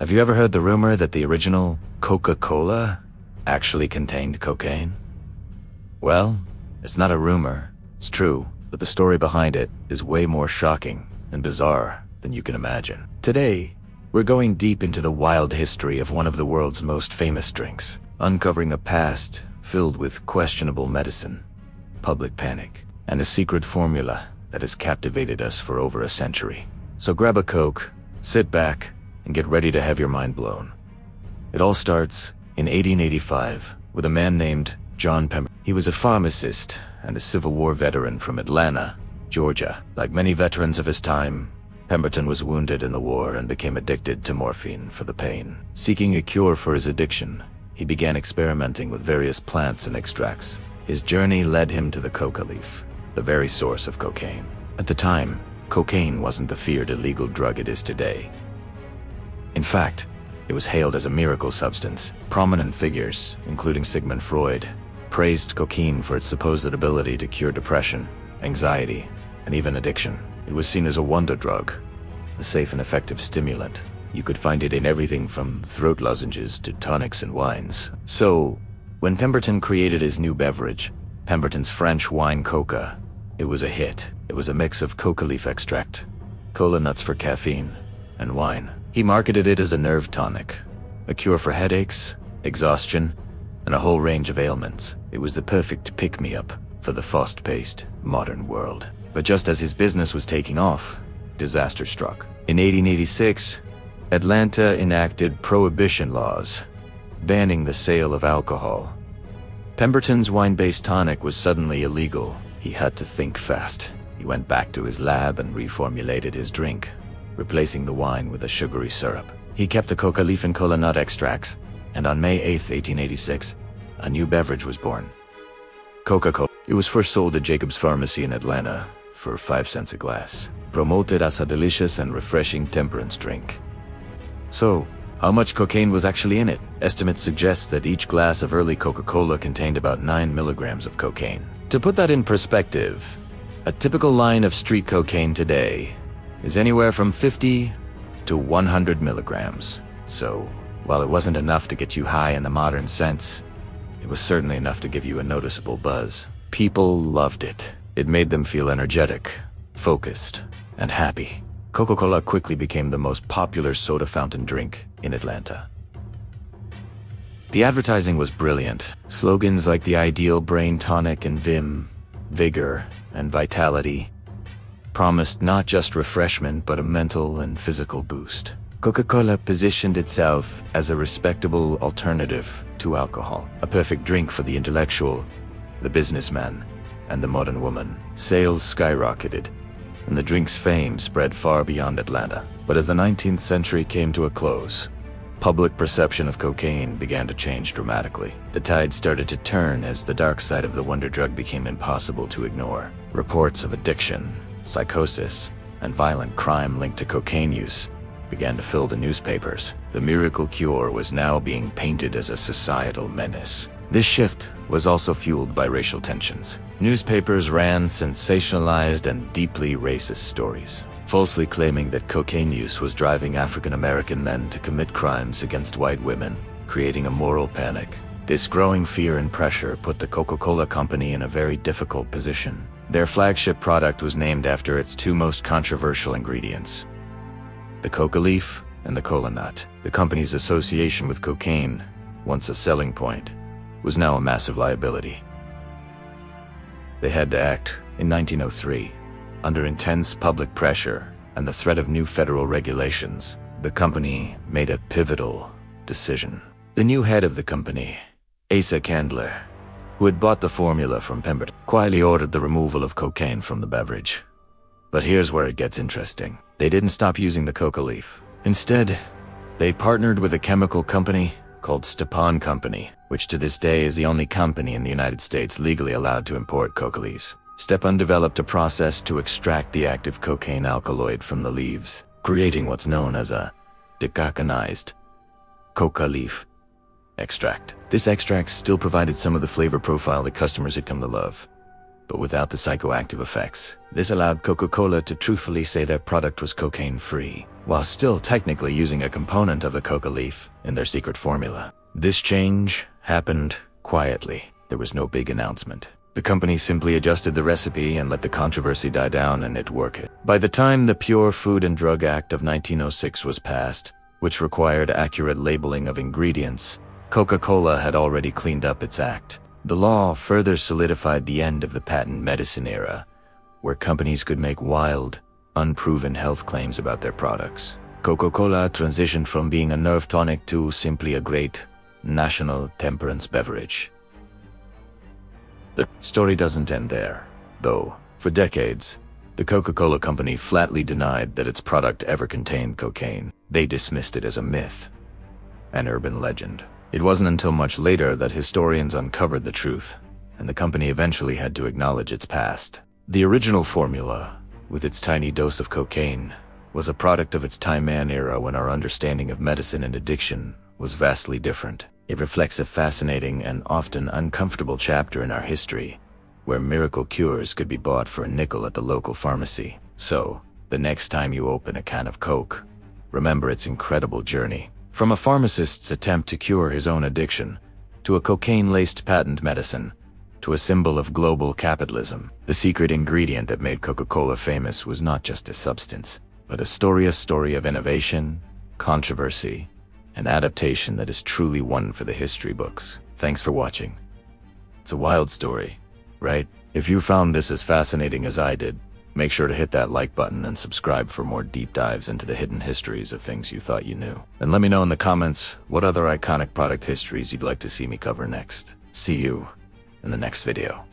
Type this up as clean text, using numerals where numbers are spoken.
Have you ever heard the rumor that the original Coca-Cola actually contained cocaine? Well, it's not a rumor, it's true, but the story behind it is way more shocking and bizarre than you can imagine. Today, we're going deep into the wild history of one of the world's most famous drinks, uncovering a past filled with questionable medicine, public panic, and a secret formula that has captivated us for over a century. So grab a Coke, sit back, and get ready to have your mind blown. It all starts in 1885 with a man named John Pemberton. He was a pharmacist and a Civil War veteran from Atlanta, Georgia. Like many veterans of his time, Pemberton was wounded in the war and became addicted to morphine for the pain. Seeking a cure for his addiction, he began experimenting with various plants and extracts. His journey led him to the coca leaf, the very source of cocaine. At the time, cocaine wasn't the feared illegal drug it is today. In fact, it was hailed as a miracle substance. Prominent figures, including Sigmund Freud, praised cocaine for its supposed ability to cure depression, anxiety, and even addiction. It was seen as a wonder drug, a safe and effective stimulant. You could find it in everything from throat lozenges to tonics and wines. So, when Pemberton created his new beverage, Pemberton's French wine coca, it was a hit. It was a mix of coca leaf extract, cola nuts for caffeine, and wine. He marketed it as a nerve tonic, a cure for headaches, exhaustion, and a whole range of ailments. It was the perfect pick-me-up for the fast-paced, modern world. But just as his business was taking off, disaster struck. In 1886, Atlanta enacted prohibition laws, banning the sale of alcohol. Pemberton's wine-based tonic was suddenly illegal. He had to think fast. He went back to his lab and reformulated his drink, replacing the wine with a sugary syrup. He kept the coca leaf and cola nut extracts, and on May 8, 1886, a new beverage was born. Coca-Cola. It was first sold at Jacob's Pharmacy in Atlanta for 5 cents a glass, promoted as a delicious and refreshing temperance drink. So, how much cocaine was actually in it? Estimates suggest that each glass of early Coca-Cola contained about 9 milligrams of cocaine. To put that in perspective, a typical line of street cocaine today is anywhere from 50 to 100 milligrams. So, while it wasn't enough to get you high in the modern sense, it was certainly enough to give you a noticeable buzz. People loved it. It made them feel energetic, focused, and happy. Coca-Cola quickly became the most popular soda fountain drink in Atlanta. The advertising was brilliant. Slogans like the ideal brain tonic and vim, vigor, and vitality promised not just refreshment but a mental and physical boost. Coca-Cola positioned itself as a respectable alternative to alcohol, a perfect drink for the intellectual, the businessman, and the modern woman. Sales skyrocketed, and the drink's fame spread far beyond Atlanta. But as the 19th century came to a close, public perception of cocaine began to change dramatically. The tide started to turn as the dark side of the wonder drug became impossible to ignore. Reports of addiction, psychosis, and violent crime linked to cocaine use began to fill the newspapers. The miracle cure was now being painted as a societal menace. This shift was also fueled by racial tensions. Newspapers ran sensationalized and deeply racist stories, falsely claiming that cocaine use was driving African American men to commit crimes against white women, creating a moral panic. This growing fear and pressure put the Coca-Cola Company in a very difficult position. Their flagship product was named after its two most controversial ingredients, the coca leaf and the cola nut. The company's association with cocaine, once a selling point, was now a massive liability. They had to act. In 1903, under intense public pressure and the threat of new federal regulations, the company made a pivotal decision. The new head of the company, Asa Candler, who had bought the formula from Pemberton, quietly ordered the removal of cocaine from the beverage. But here's where it gets interesting. They didn't stop using the coca leaf. Instead, they partnered with a chemical company called Stepan Company, which to this day is the only company in the United States legally allowed to import coca leaves. Stepan developed a process to extract the active cocaine alkaloid from the leaves, creating what's known as a decoconized coca leaf extract. This extract still provided some of the flavor profile that customers had come to love. but without the psychoactive effects. This allowed Coca-Cola to truthfully say their product was cocaine-free, while still technically using a component of the coca leaf in their secret formula. This change happened quietly. There was no big announcement. The company simply adjusted the recipe and let the controversy die down, and it worked. By the time the Pure Food and Drug Act of 1906 was passed, which required accurate labeling of ingredients, Coca-Cola had already cleaned up its act. The law further solidified the end of the patent medicine era, where companies could make wild, unproven health claims about their products. Coca-Cola transitioned from being a nerve tonic to simply a great national temperance beverage. The story doesn't end there, though. For decades, the Coca-Cola company flatly denied that its product ever contained cocaine. They dismissed it as a myth, an urban legend. It wasn't until much later that historians uncovered the truth, and the company eventually had to acknowledge its past. The original formula, with its tiny dose of cocaine, was a product of its time and era when our understanding of medicine and addiction was vastly different. It reflects a fascinating and often uncomfortable chapter in our history, where miracle cures could be bought for a nickel at the local pharmacy. So, the next time you open a can of Coke, remember its incredible journey. From a pharmacist's attempt to cure his own addiction, to a cocaine-laced patent medicine, to a symbol of global capitalism, the secret ingredient that made Coca-Cola famous was not just a substance, but a story of innovation, controversy, and adaptation that is truly one for the history books. Thanks for watching. It's a wild story, right? If you found this as fascinating as I did, make sure to hit that like button and subscribe for more deep dives into the hidden histories of things you thought you knew. And let me know in the comments what other iconic product histories you'd like to see me cover next. See you in the next video.